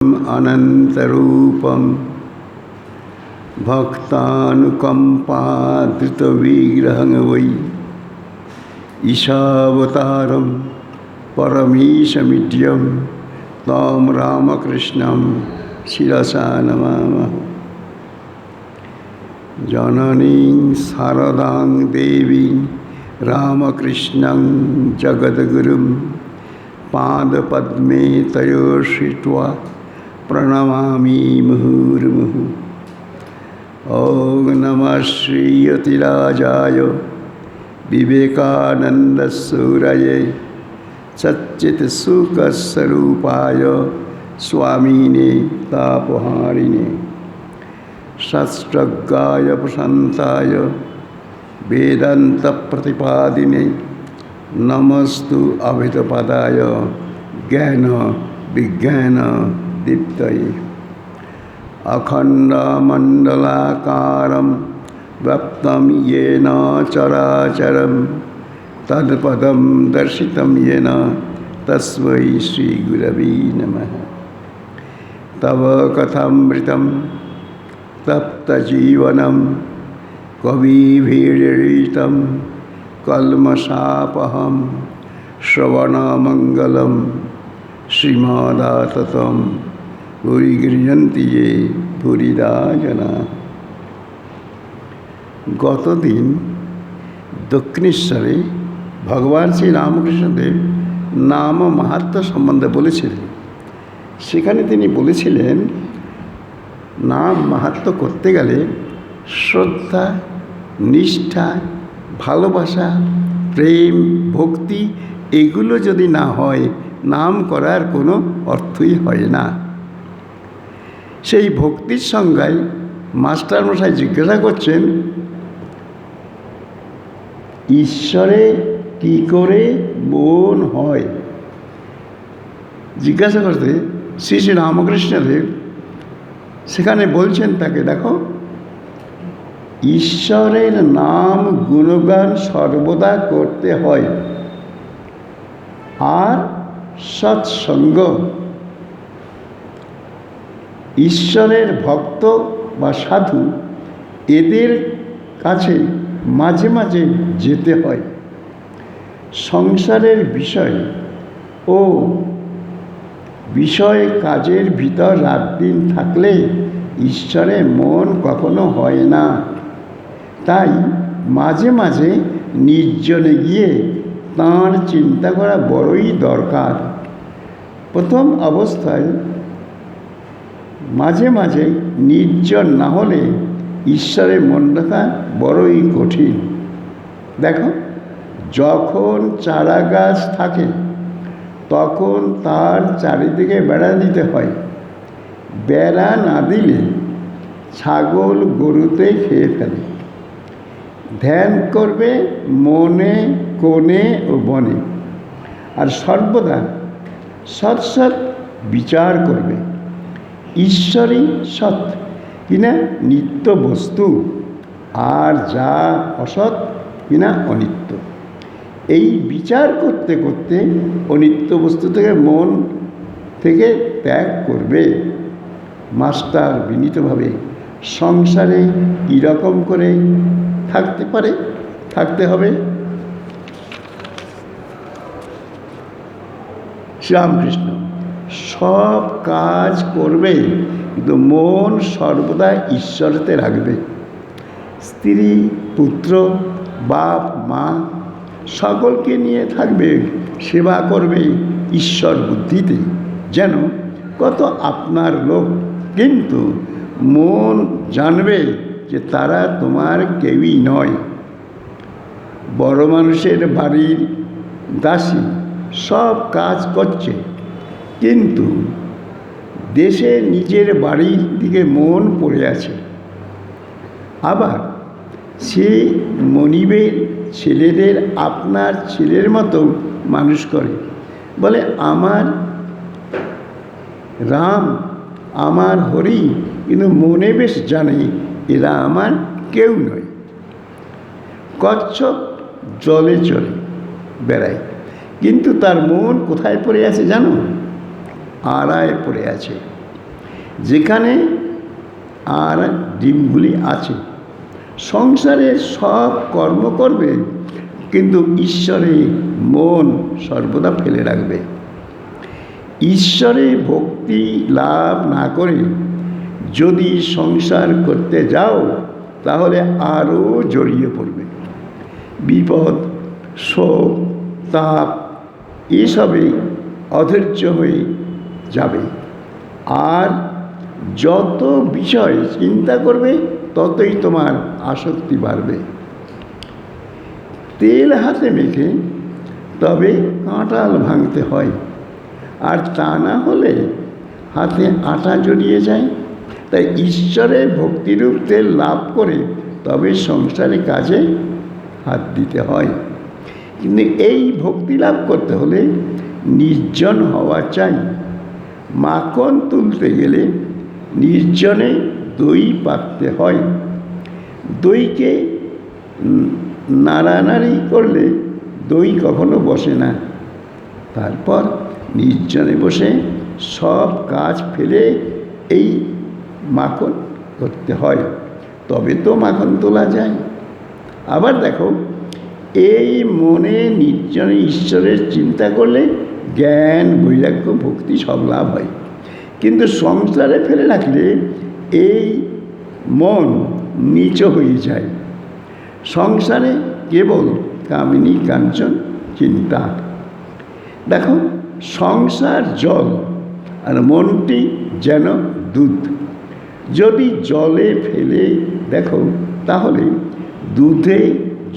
अनन्तरूपं भक्तानुकम्पाधृतविग्रहं वै ईशावतारं परमीशमीड्यं तं रामकृष्णं शिरसा नमामः। जननीं शारदां देवीं रामकृष्णं जगद्गुरुं पादपद्मे तयोः श्रित्वा प्रणमामि मुहुर्मुहुः। ॐ नमः श्रीयतिराजाय विवेकानन्दसूरये सच्चित्सुखस्वरूपाय स्वामिने तापहारिणे सत्स्वर्गाय प्रशान्ताय वेदान्तप्रतिपादिने नमस्तु अभितपदाय ज्ञान विज्ञान दीप्तये। अखण्डमण्डलाकारं व्याप्तं येन चराचरं तत्पदं दर्शितं येन तस्मै श्रीगुरवे नमः। तव कथामृतं तप्तजीवनं कविभिरीडितं कल्मषापहं श्रवणमङ्गलं श्रीमदाततं भूरि गृह्णन्ति ये भूरिदा जना। গতদিন দক্ষিণেশ্বরে ভগবান শ্রী রামকৃষ্ণদেব নাম মাহাত্ম্য সম্বন্ধে বলেছিলেন। সেখানে তিনি বলেছিলেন নাম মাহাত্ম্য করতে গেলে শ্রদ্ধা, নিষ্ঠা, ভালোবাসা, প্রেম, ভক্তি এগুলো যদি না হয় নাম করার কোনো অর্থই হয় না। সেই ভক্তির সংজ্ঞায় মাস্টারমশাই জিজ্ঞাসা করছেন, ঈশ্বরে কি করে মন হয়? জিজ্ঞাসা করতে শ্রী শ্রী রামকৃষ্ণদেব সেখানে বলছেন তাকে, দেখো, ঈশ্বরের নাম গুণগান সর্বদা করতে হয়, আর সৎসঙ্গ। ঈশ্বরের ভক্ত বা সাধু এদের কাছে মাঝে মাঝে যেতে হয়। সংসারের বিষয় ও বিষয় কাজের ভিতর রাত দিন থাকলে ঈশ্বরে মন কখনো হয় না। তাই মাঝে মাঝে নির্জনে গিয়ে তাঁর চিন্তা করা বড়ই দরকার। প্রথম অবস্থায় মাঝে মাঝে নির্জন না হলে ঈশ্বরে মন রাখা বড়ই কঠিন। দেখো, যখন চারা গাছ থাকে তখন তার চারিদিকে বেড়া দিতে হয়। বেড়া না দিলে ছাগল গরুতে খেয়ে ফেলে। ধ্যান করবে মনে, কোণে ও বনে, আর সর্বদা সৎ সৎ বিচার করবে। ঈশ্বরই সৎ কিনা নিত্য বস্তু, আর যা অসৎ কিনা অনিত্য। এই বিচার করতে করতে অনিত্য বস্তু থেকে মন থেকে ত্যাগ করবে। মাস্টার বিনীতভাবে সংসারে কীরকম করে থাকতে হবে? শ্রীরামকৃষ্ণ সব কাজ করবে, কিন্তু মন সর্বদা ঈশ্বরেতে রাখবে। স্ত্রী, পুত্র, বাপ, মা সকলকে নিয়ে থাকবে, সেবা করবে ঈশ্বর বুদ্ধিতে, যেন কত আপনার লোক। কিন্তু মন জানবে যে তারা তোমার কেউই নয়। বড় মানুষের বাড়ির দাসী সব কাজ করছে, কিন্তু দেশে নিজের বাড়ির দিকে মন পড়ে আছে। আবার সে মনিবের ছেলেদের আপনার ছেলের মতো মানুষ করে, বলে আমার রাম, আমার হরি, কিন্তু মনে বেশ জানে এরা আমার কেউ নয়। কচ্ছপ জলে চলে বেড়ায়, কিন্তু তার মন কোথায় পড়ে আছে জানো? আড়ায় পড়ে আছে। যেখানে আর ডিমগুলি আছে। সংসারে সব কর্ম করবে, কিন্তু ঈশ্বরে মন সর্বদা ফেলে রাখবে। ঈশ্বরে ভক্তি লাভ না করে যদি সংসার করতে যাও, তাহলে আরও জড়িয়ে পড়বে। বিপদ, শোক, তাপ এসবে অধৈর্য হয়ে যাবে। আর যত বিষয় চিন্তা করবে, ততই তোমার আসক্তি বাড়বে। তেল হাতে মেখে তবে কাঁঠাল ভাঙতে হয়, আর তা না হলে হাতে আটা জড়িয়ে যায়। তাই ঈশ্বরের ভক্তিরূপ তেল লাভ করে তবে সংসারে কাজে হাত দিতে হয়। কিন্তু এই ভক্তি লাভ করতে হলে নির্জন হওয়া চাই। মাখন তুলতে গেলে নির্জনে দই পাকতে হয়। দইকে নাড়ানাড়ি করলে দই কখনো বসে না। তারপর নির্জনে বসে সব কাজ ফেলে এই মাখন করতে হয়, তবে তো মাখন তোলা যায়। আবার দেখো, এই মনে নির্জনে ঈশ্বরের চিন্তা করলে জ্ঞান, বৈরাগ্য, ভক্তি সব লাভ হয়। কিন্তু সংসারে ফেলে রাখলে এই মন নীচ হয়ে যায়। সংসারে কেবল কামিনী কাঞ্চন চিন্তা। দেখো, সংসার জল আর মনটি যেন দুধ। যদি জলে ফেলে দেখো, তাহলে দুধে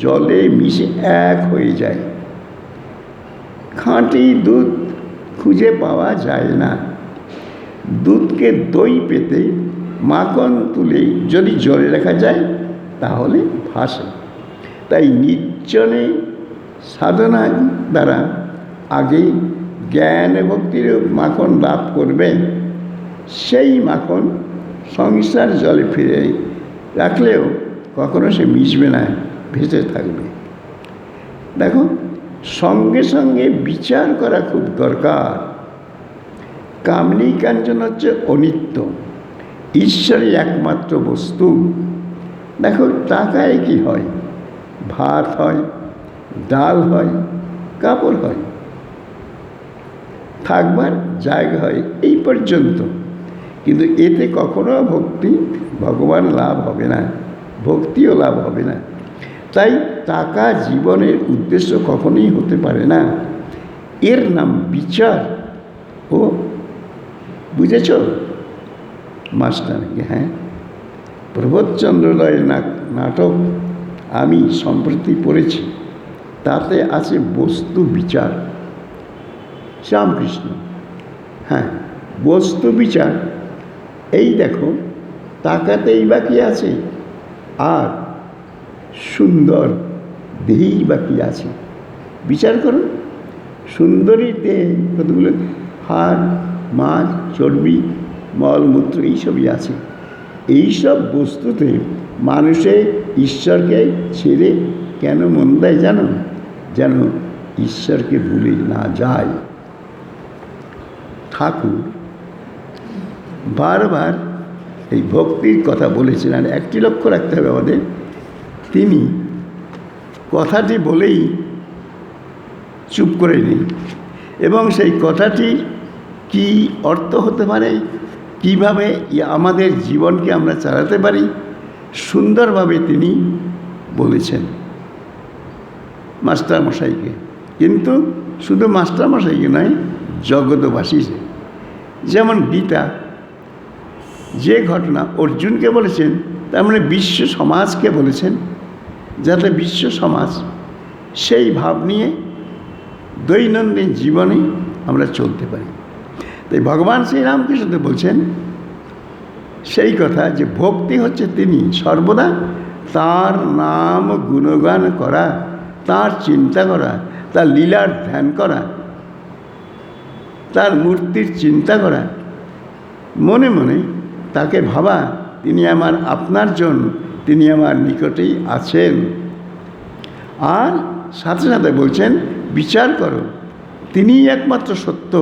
জলে মিশে এক হয়ে যায়। খাঁটি দুধ খুঁজে পাওয়া যায় না। দুধকে দই পেতে মাখন তুলে যদি জলে রাখা যায়, তাহলে ভাসে। তাই নির্জনে সাধনা দ্বারা আগে জ্ঞান ভক্তির মাখন লাভ করবে। সেই মাখন সংসার জলে ফিরে রাখলেও কখনো সে মিশবে না, ভেসে থাকবে। দেখো, সঙ্গে সঙ্গে বিচার করা খুব দরকার। কামিনী কাঞ্চন হচ্ছে অনিত্য, ঈশ্বরই একমাত্র বস্তু। দেখো, টাকায় কি হয়? ভাত হয়, ডাল হয়, কাপড় হয়, থাকবার জায়গা হয়, এই পর্যন্ত। কিন্তু এতে কখনো ভগবান লাভ হবে না, ভক্তিও লাভ হবে না। তাই টাকা জীবনের উদ্দেশ্য কখনোই হতে পারে না। এর নাম বিচার। ও বুঝেছ মাস্টারকে? হ্যাঁ, প্রবোধচন্দ্র রায়ের নাটক আমি সম্প্রতি পড়েছি, তাতে আছে বস্তু বিচার। শ্যামকৃষ্ণ, হ্যাঁ, বস্তু বিচার। এই দেখো, টাকাতেই বাকি আছে, আর সুন্দর দেহেই বাকি আছে। বিচার করুন, সুন্দরী দেহে কতগুলো হাড়, মাছ, চর্বি, মলমূত্র এইসবই আছে। এইসব বস্তুতে মানুষে ঈশ্বরকে ছেড়ে কেন মন দেয় জানো? যেন ঈশ্বরকে ভুলে না যায়। ঠাকুর বারবার এই ভক্তির কথা বলেছিলেন। একটি লক্ষ্য রাখতে হবে আমাদের, তিনি কথাটি বলেই চুপ করে নেই, এবং সেই কথাটি কি অর্থ হতে পারে, কিভাবে আমাদের জীবনকে আমরা চালাতে পারি, সুন্দরভাবে তিনি বলেছেন মাস্টারমশাইকে। কিন্তু শুধু মাস্টারমশাইকে নয়, জগতবাসীকে। যেমন গীতা যে ঘটনা অর্জুনকে বলেছেন, তার মানে বিশ্ব সমাজকে বলেছেন, যাতে বিশ্ব সমাজ সেই ভাব নিয়ে দৈনন্দিন জীবনে আমরা চলতে পারি। তাই ভগবান শ্রীরামকৃষ্ণ বলছেন সেই কথা, যে ভক্তি হচ্ছে তিনি সর্বদা তার নাম গুণগান করা, তার চিন্তা করা, তার লীলার ধ্যান করা, তার মূর্তির চিন্তা করা, মনে মনে তাকে ভাবা তিনি আমার আপনার জন, তিনি আমার নিকটেই আছেন। আর সাথে সাথে বলছেন বিচার করো, তিনিই একমাত্র সত্য,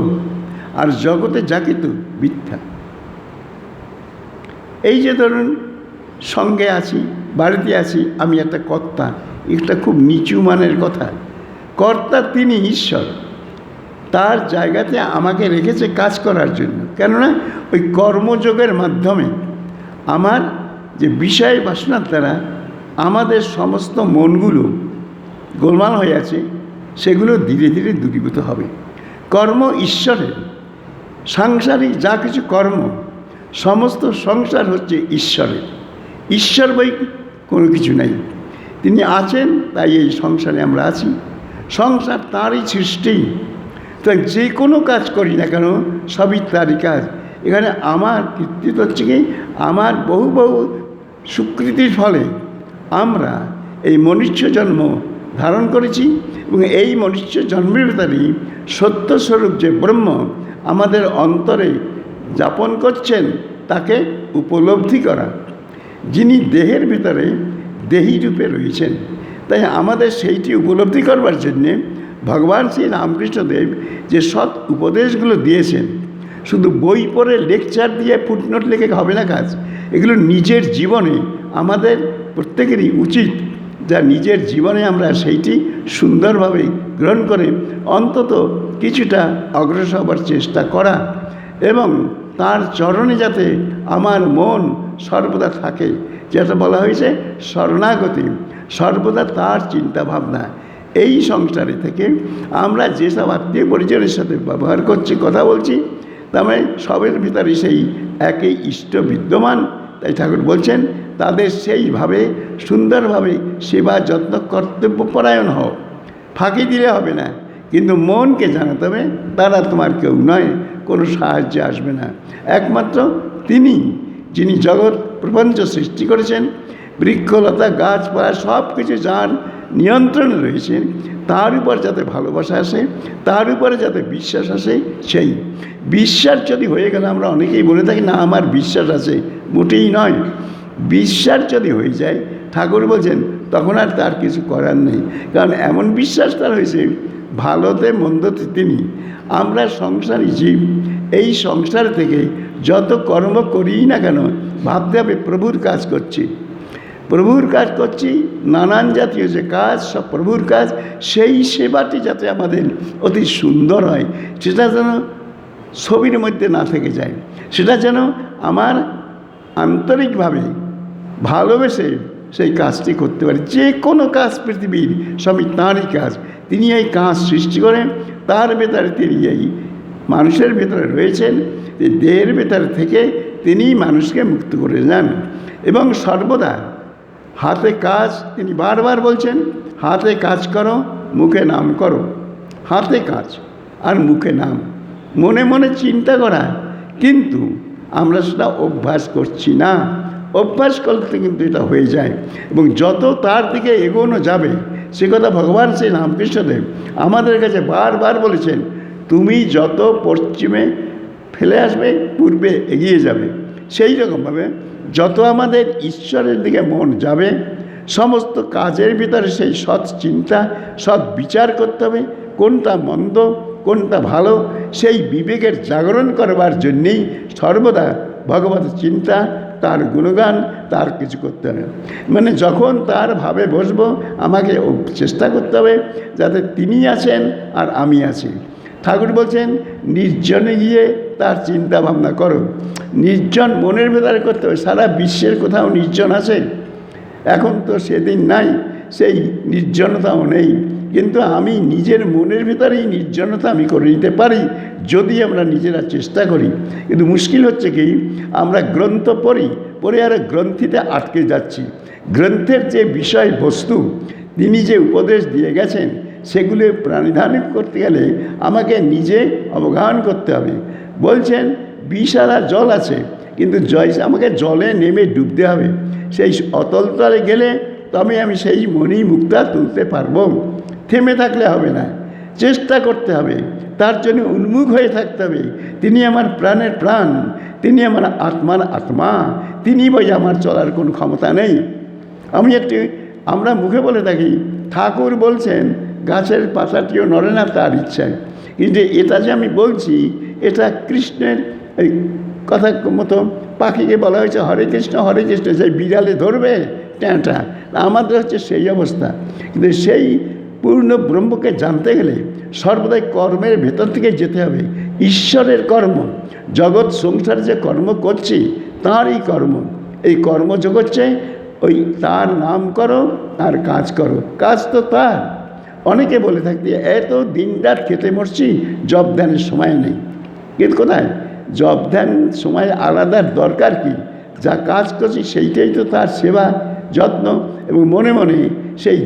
আর জগতে যা কিছু মিথ্যা। এই যে ধরুন সঙ্গে আছি, বাড়িতে আছি, আমি একটা কর্তা, এটা খুব নিচু মানের কথা। কর্তা তিনি ঈশ্বর, তার জায়গাতে আমাকে রেখেছে কাজ করার জন্য। কেননা ওই কর্মযোগের মাধ্যমে আমার যে বিষয় বাসনার দ্বারা আমাদের সমস্ত মনগুলো গোলমাল হয়ে আছে, সেগুলো ধীরে ধীরে দূরীভূত হবে। কর্ম ঈশ্বরের, সাংসারিক যা কিছু কর্ম, সমস্ত সংসার হচ্ছে ঈশ্বরের। ঈশ্বর বই কোনো কিছু নেই, তিনি আছেন, তাই এই সংসারে আমরা আছি। সংসার তাঁরই সৃষ্টি, তাই যে কোনো কাজ করি না কেন সবই তারই কাজ। এখানে আমার কৃতিত্ব হচ্ছে কি, আমার বহু বহু স্বীকৃতির ফলে আমরা এই মনুষ্য জন্ম ধারণ করেছি, এবং এই মনুষ্য জন্মের ভিতরেই সত্যস্বরূপ যে ব্রহ্ম আমাদের অন্তরে যাপন করছেন, তাকে উপলব্ধি করা। যিনি দেহের ভিতরে দেহী রূপে রয়েছেন, তাই আমাদের সেইটি উপলব্ধি করবার জন্যে ভগবান শ্রী রামকৃষ্ণদেব যে সৎ উপদেশগুলো দিয়েছেন, শুধু বই পড়ে লেকচার দিয়ে ফুটনোট লিখে হবে না কাজ। এগুলো নিজের জীবনে আমাদের প্রত্যেকেরই উচিত, যা নিজের জীবনে আমরা সেইটি সুন্দরভাবে গ্রহণ করে অন্তত কিছুটা অগ্রসর হবার চেষ্টা করা, এবং তার চরণে যাতে আমার মন সর্বদা থাকে, যেটা বলা হয়েছে শরণাগতি, সর্বদা তার চিন্তা ভাবনা। এই সংসারে থেকে আমরা যেসব আত্মীয় পরিজনের সাথে ব্যবহার করছি, কথা বলছি, তার মানে সবের ভিতরে সেই একই ইষ্ট বিদ্যমান। তাই ঠাকুর বলছেন তাদের সেইভাবে সুন্দরভাবে সেবা যত্ন কর্তব্যপরায়ণ হও, ফাঁকি দিলে হবে না, কিন্তু মনকে জানাতে হবে তারা তোমার কেউ নয়, কোনো সাহায্য আসবে না। একমাত্র তিনি, যিনি জগৎ প্রপঞ্চ সৃষ্টি করেছেন, বৃক্ষলতা গাছপালা সব কিছু যার নিয়ন্ত্রণে রয়েছে, তার উপর যাতে ভালোবাসা আসে, তার উপরে যাতে বিশ্বাস আসে, সেই বিশ্বাস যদি হয়ে গেলে, আমরা অনেকেই বলে থাকি না আমার বিশ্বাস আছে, মোটেই নয়। বিশ্বাস যদি হয়ে যায়, ঠাকুর বলছেন তখন আর তার কিছু করার নেই, কারণ এমন বিশ্বাস তার হয়েছে, ভালোতে মন্দতে তিনি। আমরা সংসারী জীব, এই সংসার থেকে যত কর্ম করি না কেন ভাবতে হবে প্রভুর কাজ করছি, প্রভুর কাজ করছি, নানান জাতীয় যে কাজ সব প্রভুর কাজ, সেই সেবাটি যাতে আমাদের অতি সুন্দর হয়, সেটা যেন ছবির মধ্যে না থেকে যায়, সেটা যেন আমার আন্তরিকভাবে ভালোবেসে সেই কাজটি করতে পারি। যে কোনো কাজ পৃথিবীর সবই তাঁরই কাজ, তিনি এই কাজ সৃষ্টি করেন, তার ভেতরে তিনি এই মানুষের ভেতরে রয়েছেন, দেহের ভেতর থেকে তিনি মানুষকে মুক্ত করে যান। এবং সর্বদা হাতে কাজ, তিনি বারবার বলছেন হাতে কাজ করো, মুখে নাম করো। হাতে কাজ আর মুখে নাম, মনে মনে চিন্তা করা, কিন্তু আমরা সেটা অভ্যাস করছি না। অভ্যাস করতে কিন্তু এটা হয়ে যায়, এবং যত তার দিকে এগোনো যাবে, সে কথা ভগবান শ্রী রামকৃষ্ণদেব আমাদের কাছে বারবার বলেছেন, তুমি যত পশ্চিমে ফেলে আসবে, পূর্বে এগিয়ে যাবে। সেই রকমভাবে যত আমাদের ঈশ্বরের দিকে মন যাবে, সমস্ত কাজের ভিতরে সেই সৎ চিন্তা, সৎ বিচার করতে হবে, কোনটা মন্দ কোনটা ভালো, সেই বিবেকের জাগরণ করবার জন্যেই সর্বদা ভগবত চিন্তা, তার গুণগান, তার কিছু করতে হবে। মানে যখন তার ভাবে বসবো, আমাকে চেষ্টা করতে হবে যাতে তিনি আছেন আর আমি আছি। ঠাকুর বলছেন নির্জনে গিয়ে তার চিন্তা ভাবনা করো। নির্জন মনের ভেতরে করতে হবে। সারা বিশ্বের কোথাও নির্জন আছে? এখন তো সেদিন নাই, সেই নির্জনতাও নেই, কিন্তু আমি নিজের মনের ভিতরেই নির্জনতা আমি করে নিতে পারি যদি আমরা নিজেরা চেষ্টা করি। কিন্তু মুশকিল হচ্ছে কি, আমরা গ্রন্থ পড়ে আর গ্রন্থিতে আটকে যাচ্ছি। গ্রন্থের যে বিষয়বস্তু তিনি যে উপদেশ দিয়ে গেছেন, সেগুলো প্রাণিধান করতে গেলে আমাকে নিজে অবগাহন করতে হবে। বলছেন বিষালা জল আছে, কিন্তু আমাকে জলে নেমে ডুবতে হবে। সেই অতল তলে গেলে তবে আমি সেই মণি মুক্তা তুলতে পারবো। থেমে থাকলে হবে না, চেষ্টা করতে হবে, তার জন্য উন্মুখ হয়ে থাকতে হবে। তিনি আমার প্রাণের প্রাণ, তিনি আমার আত্মার আত্মা, তিনি বই আমার চলার কোনো ক্ষমতা নেই। আমরা মুখে বলে থাকি ঠাকুর বলছেন গাছের পাতাটিও নড়ে না তার ইচ্ছায়, কিন্তু এটা যে আমি বলছি এটা কৃষ্ণের এই কথা মতো পাখিকে বলা হয়েছে হরে কৃষ্ণ, সেই বিড়ালে ধরবে ট্যাঁটা। আমাদের হচ্ছে সেই অবস্থা। কিন্তু সেই পূর্ণ ব্রহ্মকে জানতে গেলে সর্বদাই কর্মের ভেতর থেকে যেতে হবে। ঈশ্বরের কর্ম, জগৎ সংসারে যে কর্ম করছি তাঁরই কর্ম। এই কর্মযোগ হচ্ছে ওই তার নাম করো আর কাজ করো, কাজ তো তার। অনেকে বলে থাকতে এত দিনরাত খেতে মরছি, জব ধ্যানের সময় নেই। কিন্তু কোথায় জব ধ্যান সময় আলাদার দরকার কি? যা কাজ করছি সেইটাই তো তার সেবা যত্ন। এবং মনে মনে সেই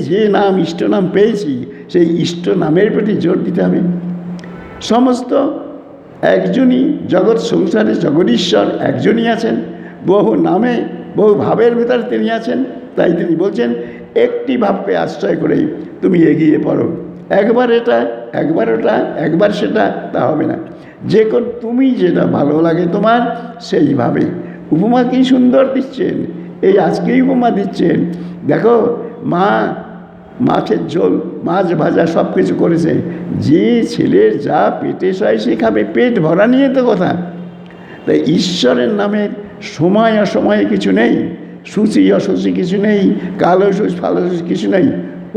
যে নাম ইষ্ট নাম পেয়েছি সেই ইষ্ট নামের প্রতি জোর দিতে হবে। সমস্ত একজনই জগৎ সংসারে জগদীশ্বর একজনই আছেন, বহু নামে বহু ভাবের ভেতরে তিনি আছেন। তাই তিনি বলছেন একটি ভাবকে আশ্রয় করেই তুমি এগিয়ে পড়ো। একবার এটা, একবার ওটা, একবার সেটা, তা হবে না। যে কোন তুমি যেটা ভালো লাগে তোমার সেইভাবে। উপমা কি সুন্দর দিচ্ছেন, এই আজকেই উপমা দিচ্ছেন। দেখো মা মাছের ঝোল, মাছ ভাজা সব কিছু করেছে। যে ছেলের যা পেটে সয় সে খাবে, পেট ভরা নিয়ে তো কথা। তাই ঈশ্বরের নামে সময় অসময়ে কিছু নেই, সূচি অসুচি কিছু নেই, কালো সুচ ফালো সুচ কিছু নেই।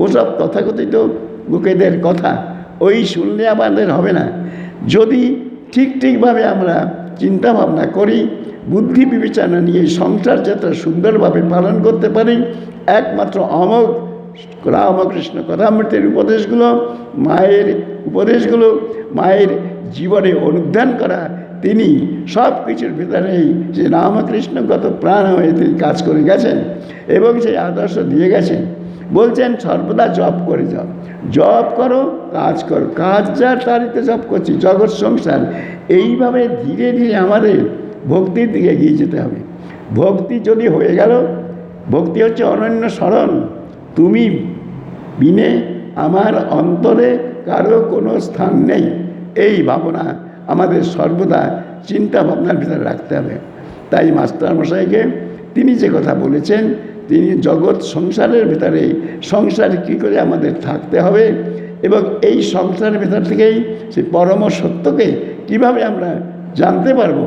ওসব তথাকথিত লোকেদের কথা, ওই শুনলে আমাদের হবে না। যদি ঠিকভাবে আমরা চিন্তা ভাবনা করি, বুদ্ধি বিবেচনা নিয়ে সংসার যাত্রা সুন্দরভাবে পালন করতে পারি, একমাত্র অমোঘ রামকৃষ্ণ কথামৃতের উপদেশগুলো, মায়ের উপদেশগুলো, মায়ের জীবনে অনুধ্যান করা, তিনি সব কিছুর ভিতরেই যে রামকৃষ্ণগত প্রাণ হয়ে তিনি কাজ করে গেছেন এবং সেই আদর্শ দিয়ে গেছেন। বলছেন সর্বদা জপ করে যাও, জপ করো, কাজ করো, কাজ যার তারিতে জপ করছি, জগৎ সংসার। এইভাবে ধীরে ধীরে আমাদের ভক্তির দিকে এগিয়ে যেতে হবে। ভক্তি যদি হয়ে গেল, ভক্তি হচ্ছে অনন্য স্মরণ, তুমি বিনে আমার অন্তরে কারো কোনো স্থান নেই। এই ভাবনা আমাদের সর্বদা চিন্তা ভাবনার ভিতরে রাখতে হবে। তাই মাস্টারমশাইকে তিনি যে কথা বলেছেন, তিনি জগৎ সংসারের ভিতরে সংসারে কী করে আমাদের থাকতে হবে এবং এই সংসারের ভিতর থেকেই সেই পরম সত্যকে কীভাবে আমরা জানতে পারবো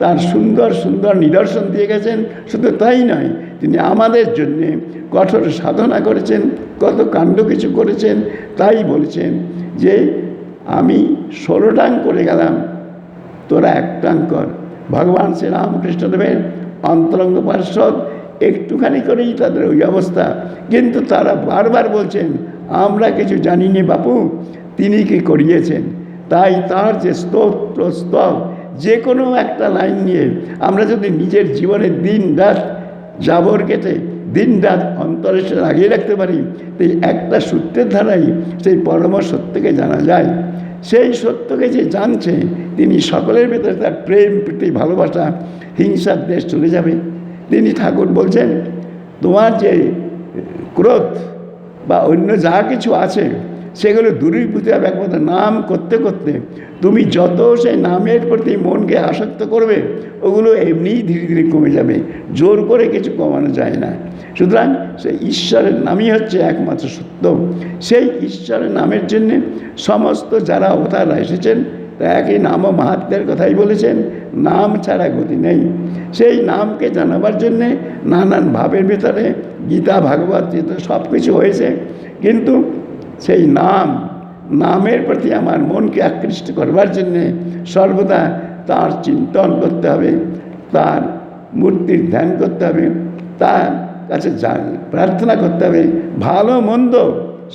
তার সুন্দর সুন্দর নিদর্শন দিয়ে গেছেন। শুধু তাই নয়, তিনি আমাদের জন্যে কঠোর সাধনা করেছেন, কত কাণ্ড কিছু করেছেন। তাই বলেছেন যে আমি 16টাং করে গেলাম, তোরা 1টাং কর। ভগবান শ্রী রামকৃষ্ণদেবের অন্তরঙ্গ পার্ষদ একটুখানি করেই তাদের ওই অবস্থা, কিন্তু তারা বারবার বলছেন আমরা কিছু জানি নে বাপু, তিনি কি করিয়েছেন। তাই তার যে স্তোত্র স্তব, যে কোনো একটা লাইন নিয়ে আমরা যদি নিজের জীবনে দিন রাত জাবর কেটে দিন রাত অন্তরে সে লাগিয়ে রাখতে পারি, এই একটা সূত্রের ধারাই সেই পরম সত্যকে জানা যায়। সেই সত্যকে যে জানছে তিনি সকলের ভেতরে তার প্রেম প্রীতি ভালোবাসা হিংসার দেশ চলে যাবে। তিনি ঠাকুর বলছেন তোমার যে ক্রোধ বা অন্য যা কিছু আছে সেগুলো দূরীভূত হবে একমাত্র নাম করতে করতে। তুমি যত সেই নামের প্রতি মনকে আসক্ত করবে ওগুলো এমনিই ধীরে ধীরে কমে যাবে, জোর করে কিছু কমানো যায় না। সুতরাং সেই ঈশ্বরের নামই হচ্ছে একমাত্র সত্য। সেই ঈশ্বরের নামের জন্যে সমস্ত যারা অবতাররা এসেছেন একই নাম ও মাহাত্ম্যের কথাই বলেছেন, নাম ছাড়া গতি নেই। সেই নামকে জানাবার জন্যে নানান ভাবের ভেতরে গীতা ভাগবত গীতা সব কিছু হয়েছে, কিন্তু সেই নামের প্রতি আমার মনকে আকৃষ্ট করবার জন্যে সর্বদা তার চিন্তন করতে হবে, তার মূর্তির ধ্যান করতে হবে, তার কাছে প্রার্থনা করতে হবে। ভালো মন্দ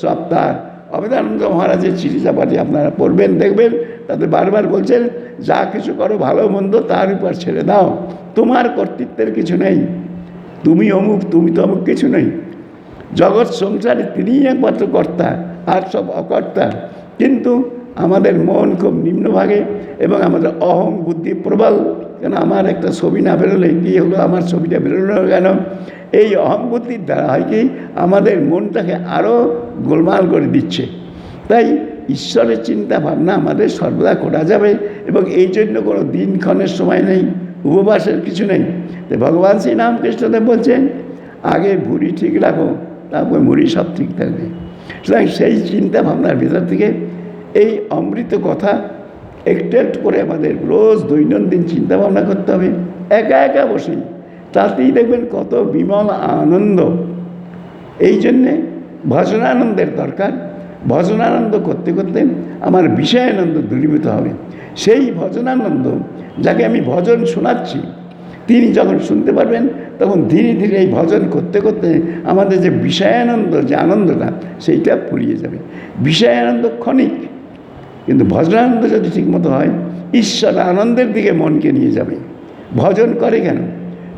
সব তার। অবদানন্দ মহারাজের চিঠি চাপাটি আপনারা পড়বেন, দেখবেন তাতে বারবার বলছেন যা কিছু করো ভালো মন্দ তার উপর ছেড়ে দাও, তোমার কর্তৃত্বের কিছু নেই, তুমি অমুক তুমি তো অমুক কিছু নেই। জগৎ সংসারে তিনিই একমাত্র কর্তা, আর সব অকর্তা। কিন্তু আমাদের মন খুব নিম্নভাগে এবং আমাদের অহং বুদ্ধি প্রবল। কেন আমার একটা ছবি না বেরোলে কী হলো, আমার ছবিটা বেরোলো কেন, এই অহং বুদ্ধির দ্বারা হয় কি আমাদের মনটাকে আরও গোলমাল করে দিচ্ছে। তাই ঈশ্বরের চিন্তা ভাবনা আমাদের সর্বদা করা যাবে এবং এই জন্য কোনো দিনক্ষণের সময় নেই, উপবাসের কিছু নেই। তো ভগবান শ্রী রামকৃষ্ণদেব বলছেন আগে ভুঁড়ি ঠিক রাখো, তারপর মুড়ি সব ঠিক থাকবে। সুতরাং সেই চিন্তা ভাবনার ভিতর থেকে এই অমৃত কথা একটু একটু করে আমাদের রোজ দৈনন্দিন চিন্তা ভাবনা করতে হবে, একা একা বসে, তাতেই দেখবেন কত বিমল আনন্দ। এই জন্যে ভজনানন্দের দরকার। ভজনানন্দ করতে করতে আমার বিষয়ানন্দ দূরীভূত হবে। সেই ভজনানন্দ যাকে আমি ভজন শোনাচ্ছি, তিনি যখন শুনতে পারবেন তখন ধীরে ধীরে এই ভজন করতে করতে আমাদের যে বিষয়ানন্দ, যে আনন্দটা, সেইটা ফুরিয়ে যাবে। বিষয়ানন্দ ক্ষণিক, কিন্তু ভজনানন্দ যদি ঠিকমতো হয়, ঈশ্বর আনন্দের দিকে মনকে নিয়ে যাবে। ভজন করে কেন?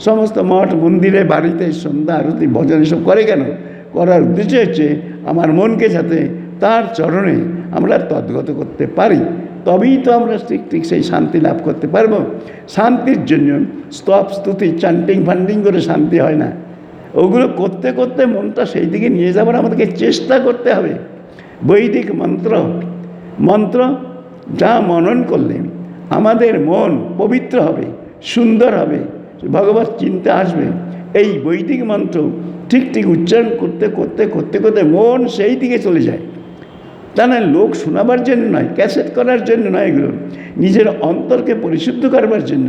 সমস্ত মঠ মন্দিরে, বাড়িতে সন্ধ্যা আরতি ভজন এসব করে কেন? করার উদ্দেশ্য হচ্ছে আমার মনকে যাতে তার চরণে আমরা তদ্গত করতে পারি, তবেই তো আমরা ঠিক সেই শান্তি লাভ করতে পারবো। শান্তির জন্য স্তব স্তুতি চান্টিং ফান্ডিং করে শান্তি হয় না। ওগুলো করতে করতে মনটা সেই দিকে নিয়ে যাবার আমাদেরকে চেষ্টা করতে হবে। বৈদিক মন্ত্র যা মনন করলে আমাদের মন পবিত্র হবে, সুন্দর হবে, ভগবত চিন্তা আসবে। এই বৈদিক মন্ত্র ঠিক ঠিক উচ্চারণ করতে করতে করতে করতে মন সেই দিকে চলে যায়। তা না লোক শোনাবার জন্য নয়, ক্যাসেট করার জন্য নয়, এগুলো নিজের অন্তরকে পরিশুদ্ধ করবার জন্য।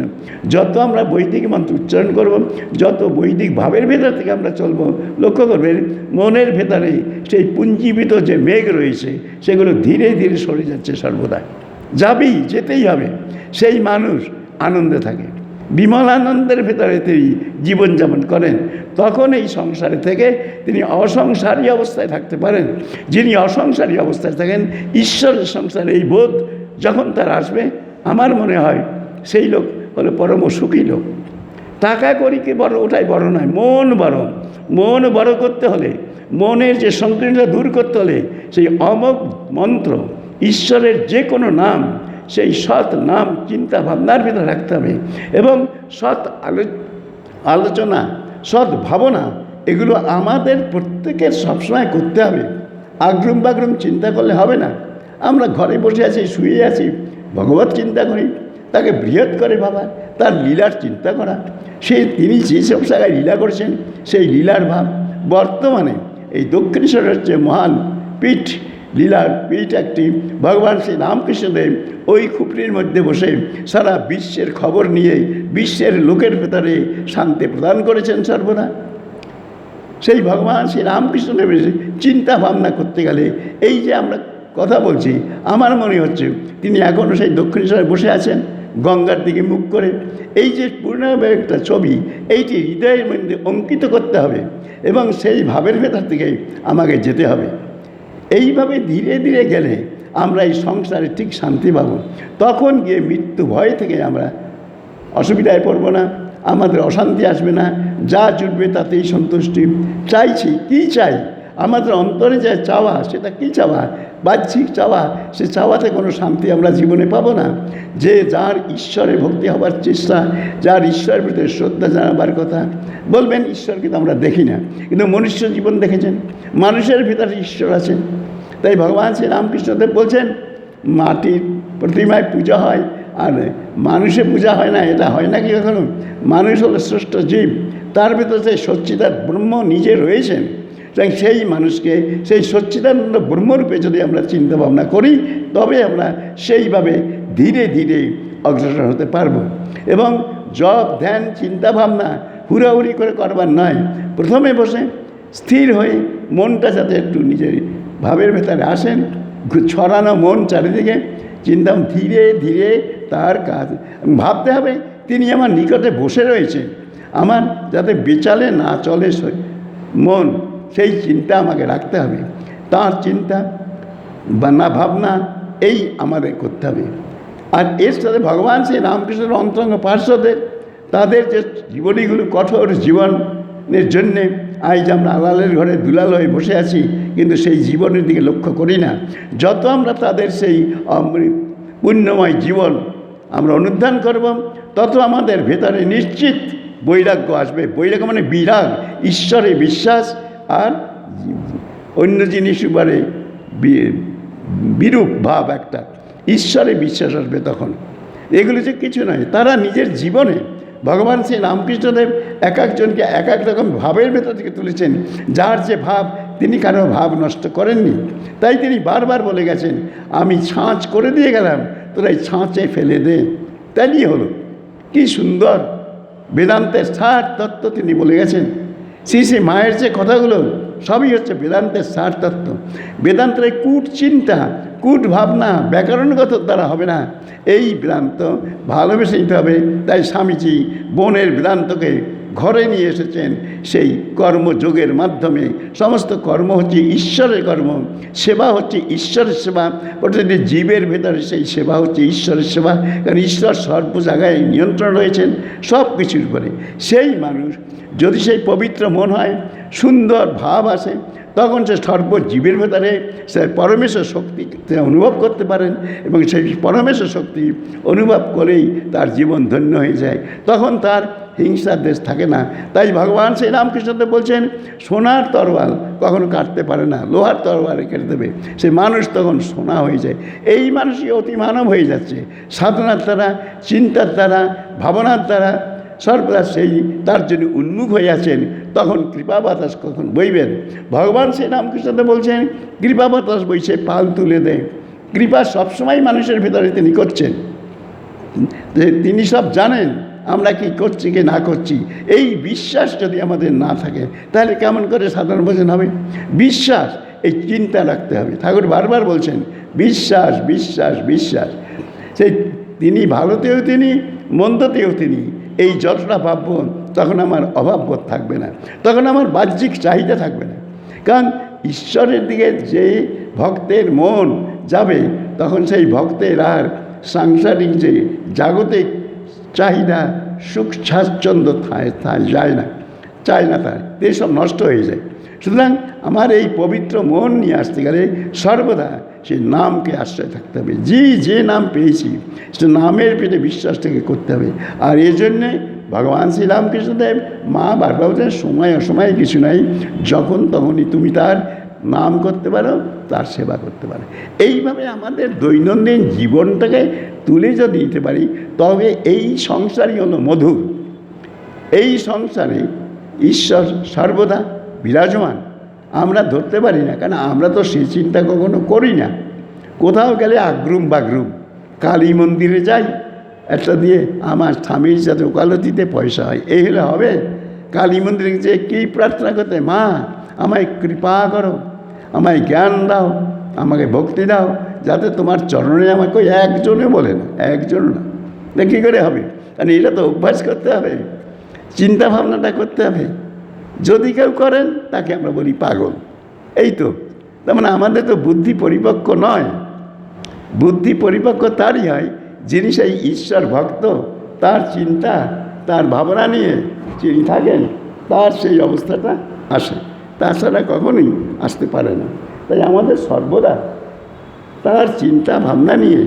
যত আমরা বৈদিক মন্ত্র উচ্চারণ করব, যত বৈদিক ভাবের ভেতর থেকে আমরা চলব, লক্ষ্য করবেন মনের ভেতরে সেই পুঞ্জীবিত যে মেঘ রয়েছে সেগুলো ধীরে ধীরে সরে যাচ্ছে, সর্বদা যাবেই, যেতেই হবে। সেই মানুষ আনন্দে থাকে, বিমল আনন্দের ভেতরে তিনি জীবনযাপন করেন। তখন এই সংসারে থেকে তিনি অসংসারী অবস্থায় থাকতে পারেন। যিনি অসংসারী অবস্থায় থাকেন, ঈশ্বরের সংসারে এই বোধ যখন তার আসবে, আমার মনে হয় সেই লোক হলো পরম সুখী লোক। টাকা করি কি বড়, ওটাই বড় নয়, মন বড়। মন বড় করতে হলে, মনের যে সংকীর্ণতা দূর করতে হলে, সেই অমোঘ মন্ত্র, ঈশ্বরের যে কোনো নাম, সেই সৎ নাম চিন্তা ভাবনার ভিতরে রাখতে হবে। এবং সৎ আলোচনা, সৎ ভাবনা, এগুলো আমাদের প্রত্যেকের সবসময় করতে হবে। আগ্রুম বাগ্রুম চিন্তা করলে হবে না। আমরা ঘরে বসে আছি, শুয়ে আছি, ভগবত চিন্তা করি, তাকে বৃহৎ করে ভাবা, তার লীলার চিন্তা করা। তিনি যেসব জায়গায় লীলা করেছেন সেই লীলার ভাব। বর্তমানে এই দক্ষিণেশ্বর হচ্ছে মহান পীঠ, লীলার পীঠ একটি। ভগবান শ্রী রামকৃষ্ণদেব ওই খুপড়ির মধ্যে বসে সারা বিশ্বের খবর নিয়ে বিশ্বের লোকের ভেতরে শান্তি প্রদান করেছেন সর্বদা। সেই ভগবান শ্রী রামকৃষ্ণদেবের চিন্তা ভাবনা করতে গেলে, এই যে আমরা কথা বলছি, আমার মনে হচ্ছে তিনি এখনও সেই দক্ষিণেশ্বরে বসে আছেন, গঙ্গার দিকে মুখ করে। এই যে পূর্ণাঙ্গ একটা ছবি, এইটি হৃদয়ের মধ্যে অঙ্কিত করতে হবে এবং সেই ভাবের ভেতর থেকে আমাকে যেতে হবে। এইভাবে ধীরে ধীরে গেলে আমরা এই সংসারে ঠিক শান্তি পাব। তখন গিয়ে মৃত্যু ভয় থেকে আমরা অসুবিধায় পড়ব না, আমাদের অশান্তি আসবে না, যা জুটবে তাতেই সন্তুষ্টি। চাইছি কি চাই, আমাদের অন্তরে যা চাওয়া, সেটা কি চাওয়া? বাহ্যিক চাওয়া, সে চাওয়াতে কোনো শান্তি আমরা জীবনে পাবো না। যে যার ঈশ্বরে ভক্তি হবার চেষ্টা, যার ঈশ্বরের ভিতরে শ্রদ্ধা জানাবার কথা, বলবেন ঈশ্বরকে তো আমরা দেখি না, কিন্তু মনুষ্য জীবন দেখেছেন, মানুষের ভিতরে ঈশ্বর আছেন। তাই ভগবান শ্রী রামকৃষ্ণদেব বলছেন, মাটির প্রতিমায় পূজা হয় আর মানুষে পূজা হয় না, এটা হয় নাকি কখনো? মানুষ হলো শ্রেষ্ঠ জীব, তার ভিতরে সেই সচ্চিদার ব্রহ্ম নিজে রয়েছেন। তাই সেই মানুষকে সেই সচ্চিদানন্দ ব্রহ্মরূপে যদি আমরা চিন্তা ভাবনা করি, তবে আমরা সেইভাবে ধীরে ধীরে অগ্রসর হতে পারব। এবং জপ ধ্যান চিন্তা ভাবনা হুড়াহুড়ি করে করবার নয়, প্রথমে বসে স্থির হয়ে মনটা যাতে একটু নিজের ভাবের ভেতরে আসেন, ছড়ানো মন চারিদিকে চিন্তা, ধীরে ধীরে তার কাজ ভাবতে হবে। তিনি আমার নিকটে বসে রয়েছেন, আমার যাতে বেচালে না চলে মন, সেই চিন্তা আমাকে রাখতে হবে। তার চিন্তা বা না ভাবনা এই আমাদের করতে হবে। আর এর সাথে ভগবান শ্রী রামকৃষ্ণের অন্তরঙ্গ পার্শ্বদের, তাদের যে জীবনীগুলো কঠোর জীবনের জন্যে আজ আমরা আলালের ঘরে দুলাল হয়ে বসে আছি, কিন্তু সেই জীবনের দিকে লক্ষ্য করি না। যত আমরা তাদের সেই অমৃত পুণ্যময় জীবন আমরা অনুধান করব, তত আমাদের ভেতরে নিশ্চিত বৈরাগ্য আসবে। বৈরাগ্য মানে বিরাগ, ঈশ্বরে বিশ্বাস আর অন্য জিনিস উপরে বিরূপ ভাব, একটা ঈশ্বরে বিশ্বাস আসবে তখন। এগুলো যে কিছু নয়, তারা নিজের জীবনে ভগবান শ্রী রামকৃষ্ণদেব এক একজনকে এক এক রকম ভাবের ভেতর থেকে তুলেছেন। যার যে ভাব, তিনি কারো ভাব নষ্ট করেননি। তাই তিনি বারবার বলে গেছেন, আমি ছাঁচ করে দিয়ে গেলাম, তোরা এই ছাঁচে ফেলে দে, তাইলেই হলো। কি সুন্দর বেদান্তের সার তত্ত্ব তিনি বলে গেছেন। শ্রী শ্রী মায়ের যে কথাগুলো সবই হচ্ছে বেদান্তের সার তত্ত্ব। বেদান্তের কূট চিন্তা, কূট ভাবনা ব্যাকরণগত দ্বারা হবে না, এই বেদান্ত ভালোবেসে নিতে হবে। তাই স্বামীজি বোনের বেদান্তকে ঘরে নিয়ে এসেছেন। সেই কর্মযোগের মাধ্যমে সমস্ত কর্ম হচ্ছে ঈশ্বরের কর্ম, সেবা হচ্ছে ঈশ্বরের সেবা। প্রতিটি জীবের ভেতরে সেই সেবা হচ্ছে ঈশ্বরের সেবা, কারণ ঈশ্বর সর্ব জায়গায় নিয়ন্ত্রণ রয়েছেন সব কিছুর উপরে। সেই মানুষ যদি সেই পবিত্র মন হয়, সুন্দর ভাব আসে, তখন সে সর্বজীবের ভেতরে সে পরমেশ্বর শক্তি অনুভব করতে পারেন, এবং সেই পরমেশ্বর শক্তি অনুভব করেই তার জীবন ধন্য হয়ে যায়। তখন তার হিংসার দেশ থাকে না। তাই ভগবান শ্রী রামকৃষ্ণদেব বলছেন, সোনার তরোয়াল কখনো কাটতে পারে না, লোহার তরোয়ালে কেটে দেবে। সে মানুষ তখন সোনা হয়ে যায়। এই মানুষই অতি মানব হয়ে যাচ্ছে সাধনার দ্বারা, চিন্তার দ্বারা, ভাবনার দ্বারা সর্বদা সেই তার জন্য উন্মুখ হয়ে আছেন। তখন কৃপা বাতাস কখন বইবেন? ভগবান শ্রী রামকৃষ্ণদেব বলছেন, কৃপা বাতাস বইছে পাল তুলে দেয়। কৃপা সবসময় মানুষের ভিতরে তিনি করছেন, যে তিনি সব জানেন আমরা কি করছি কি না করছি। এই বিশ্বাস যদি আমাদের না থাকে তাহলে কেমন করে সাধারণ ভোজন হবে? বিশ্বাস, এই চিন্তা রাখতে হবে। ঠাকুর বারবার বলছেন বিশ্বাস, বিশ্বাস, বিশ্বাস। সেই তিনি ভালোতেও তিনি, মন্দতেও তিনি। এই যতটা ভাবব তখন আমার অভাববোধ থাকবে না, তখন আমার বাহ্যিক চাহিদা থাকবে না। কারণ ঈশ্বরের দিকে যে ভক্তের মন যাবে, তখন সেই ভক্তের আর সাংসারিক যে জাগতিক চাহিদা, সুখ স্বাচ্ছন্দ্য যায় না, চায় না, তার এসব নষ্ট হয়ে যায়। সুতরাং আমার এই পবিত্র মন নিয়ে আসতে গেলে সর্বদা সেই নামকে আশ্রয় থাকতে হবে। যে নাম পেয়েছি সে নামের পেটে বিশ্বাসটাকে করতে হবে। আর এই জন্যে ভগবান শ্রী রামকৃষ্ণদেব মা বারবার বলছেন, সময় অসময়ে কিছু নাই, যখন তখনই তুমি তার নাম করতে পারো, তার সেবা করতে পারো। এইভাবে আমাদের দৈনন্দিন জীবনটাকে তুলে যদি দিতে পারি, তবে এই সংসারই হলো মধুর। এই সংসারে ঈশ্বর সর্বদা বিরাজমান। আমরা ধরতে পারি না, কারণ আমরা তো সে চিন্তা কখনো করি না। কোথাও গেলে আগ্রুম বাগ্রুম, কালী মন্দিরে যাই, একটা দিয়ে আমার স্বামীর যাতে ওকালতিতে পয়সা হয়, এই হলে হবে? কালী মন্দিরে যে কী প্রার্থনা করতে, মা আমায় কৃপা করো, আমায় জ্ঞান দাও, আমাকে ভক্তি দাও, যাতে তোমার চরণে আমাকে একজনে বলে না, একজন না, কী করে হবে? কারণ এটা তো অভ্যাস করতে হবে, চিন্তা ভাবনাটা করতে হবে। যদি কেউ করেন তাকে আমরা বলি পাগল। এই তো, তার মানে আমাদের তো বুদ্ধি পরিপক্ক নয়। বুদ্ধি পরিপক্ক তারই হয় যিনি সেই ঈশ্বর ভক্ত, তার চিন্তা, তার ভাবনা নিয়ে যিনি থাকেন, তার সেই অবস্থাটা আসে। তাছাড়া কখনোই আসতে পারে না। তাই আমাদের সর্বদা তার চিন্তা ভাবনা নিয়ে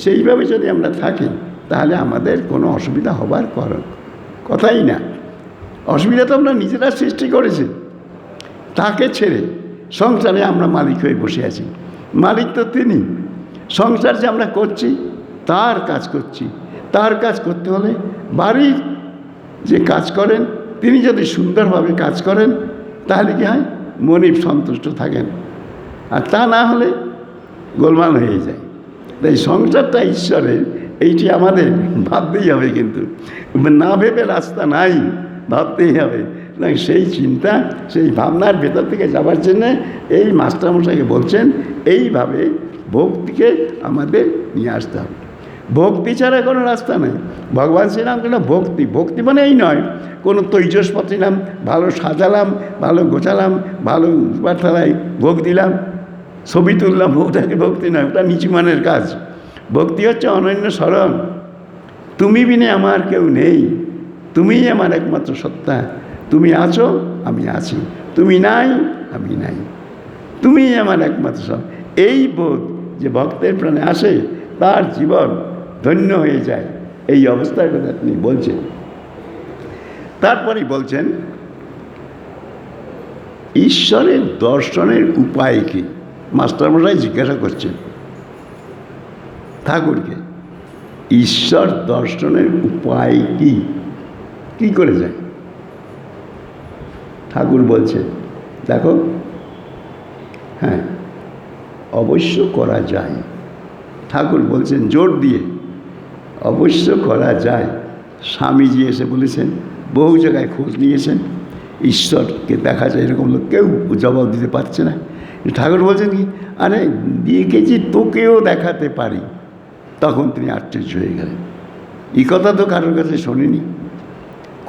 সেইভাবে যদি আমরা থাকি, তাহলে আমাদের কোনো অসুবিধা হবার কথাই না। অসুবিধা তো আমরা নিজেরা সৃষ্টি করেছি। তাকে ছেড়ে সংসারে আমরা মালিক হয়ে বসে আছি। মালিক তো তিনি। সংসার যে আমরা করছি, তার কাজ করছি। তার কাজ করতে হলে বাড়ির যে কাজ করেন তিনি যদি সুন্দরভাবে কাজ করেন, তাহলে কি হয়? মনিব সন্তুষ্ট থাকেন। আর তা না হলে গোলমাল হয়ে যায়। তাই সংসারটা ঈশ্বরের, এইটি আমাদের ভাবতেই হবে। কিন্তু না ভেবে রাস্তা নাই, ভাবতেই হবে। সেই চিন্তা, সেই ভাবনার ভেতর থেকে যাবার জন্যে এই মাস্টারমশাইকে বলছেন, এইভাবে ভক্তিকে আমাদের নিয়ে আসতে হবে। ভক্তি ছাড়া কোনো রাস্তা নেই। ভগবান শ্রীরামকৃষ্ণ ভক্তি, ভক্তি মানে এই নয় কোনো তৈজসপত্র নিলাম, ভালো সাজালাম, ভালো গোছালাম, ভালো পাঠালাই ভোগ দিলাম, ছবি তুললাম, ওটাকে ভক্তি নয়, ওটা নিচু মানের কাজ। ভক্তি হচ্ছে অনন্য স্মরণ। তুমি বিনে আমার কেউ নেই, তুমিই আমার একমাত্র সত্তা। তুমি আছো, আমি আছি। তুমি নাই, আমি নাই। তুমিই আমার একমাত্র সব। এই বোধ যে ভক্তের প্রাণে আসে, তার জীবন ধন্য হয়ে যায়। এই অবস্থার কথা তিনি বলছেন। তারপরেই বলছেন ঈশ্বরের দর্শনের উপায় কি? মাস্টারমশাই জিজ্ঞাসা করছেন ঠাকুরকে, ঈশ্বর দর্শনের উপায় কি, কি করে যায়? ঠাকুর বলছে, দেখো, হ্যাঁ অবশ্য করা যায়, ঠাকুর বলছেন জোর দিয়ে, অবশ্য করা যায়। স্বামীজি এসে বলেছেন, বহু জায়গায় খোঁজ নিয়েছেন, ঈশ্বরকে দেখা যায় এরকম লোক কেউ জবাব দিতে পারছে না। ঠাকুর বলছেন কি, আরে দেখেছি তোকেও দেখাতে পারি। তখন তিনি আশ্চর্য হয়ে গেলেন। এই কথা তো কারোর কাছে শোনেনি।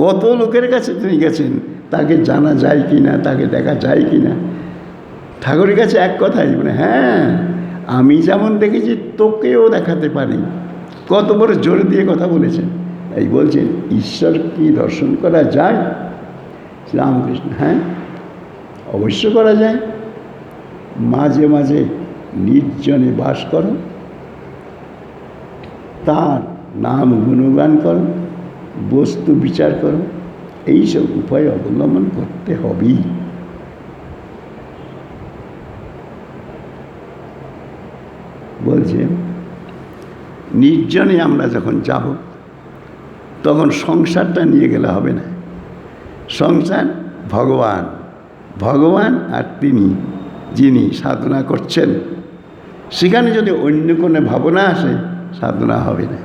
কত লোকের কাছে তিনি গেছেন, তাকে জানা যায় কি না, তাকে দেখা যায় কি না। ঠাকুরের কাছে এক কথাই, মানে হ্যাঁ আমি যেমন দেখেছি তোকেও দেখাতে পারি। কত বড় জোর দিয়ে কথা বলেছেন। এই বলছেন ঈশ্বর কি দর্শন করা যায়? রামকৃষ্ণ, হ্যাঁ অবশ্য করা যায়। মাঝে মাঝে নির্জনে বাস করো, তার নাম গুণগান করো, বস্তু বিচার করো, এইসব উপায় অবলম্বন করতে হবেই। বলছে নির্জনে আমরা যখন যাব তখন সংসারটা নিয়ে গেলে হবে না। সংসার ভগবান, ভগবান আর তিনি যিনি সাধনা করছেন, সেখানে যদি অন্য কোনো ভাবনা আসে সাধনা হবে না।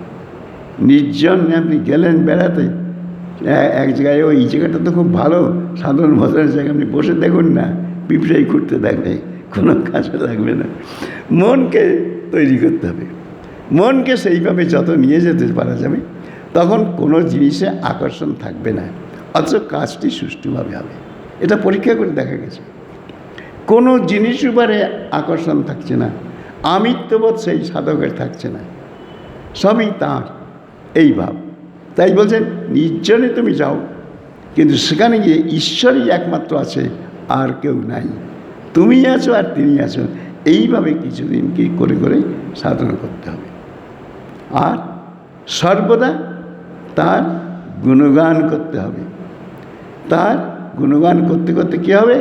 নির্জনে আপনি গেলেন বেড়াতে, এক জায়গায় ওই জায়গাটা তো খুব ভালো সাধারণ ভদ্রের জায়গা, আপনি বসে দেখুন না, পিঁপড়াই ঘুরতে থাকবে, কোনো কাজে লাগবে না। মনকে তৈরি করতে হবে। মনকে সেইভাবে যত নিয়ে যেতে পারা যাবে তখন কোনো জিনিসে আকর্ষণ থাকবে না, অথচ কাজটি সুষ্ঠুভাবে হবে। এটা পরীক্ষা করে দেখা গেছে। কোনো জিনিস উপরে আকর্ষণ থাকছে না, আমিত্ববোধ সেই সাধকের থাকছে না, সবই তাঁর এই ভাব। তাই বলছেন নির্জনে তুমি যাও, কিন্তু সেখানে গিয়ে ঈশ্বরই একমাত্র আছে, আর কেউ নাই। তুমি আছো আর তিনি আছো, এইভাবে কিছুদিন কি করে করে সাধনা করতে হবে। আর সর্বদা তার গুণগান করতে হবে। তার গুণগান করতে করতে কী হবে,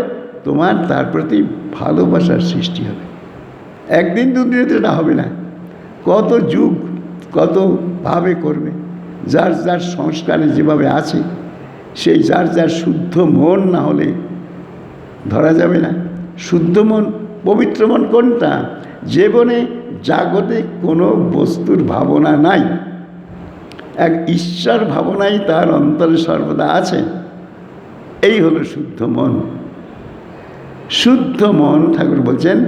তোমার তার প্রতি ভালোবাসার সৃষ্টি হবে। একদিন দুদিনে তো এটা হবে না, কত যুগ কতভাবে করবে। যার যার সংস্কারে যেভাবে আছে, সেই যার যার শুদ্ধ মন না হলে ধরা যাবে না। শুদ্ধ মন, পবিত্র মন কোনটা? জীবনে জাগতিক কোনো বস্তুর ভাবনা নাই, এক ঈশ্বর ভাবনাই তার অন্তরে সর্বদা আছে। এই হলো শুদ্ধ মন। শুদ্ধ মন, ঠাকুর বলছেন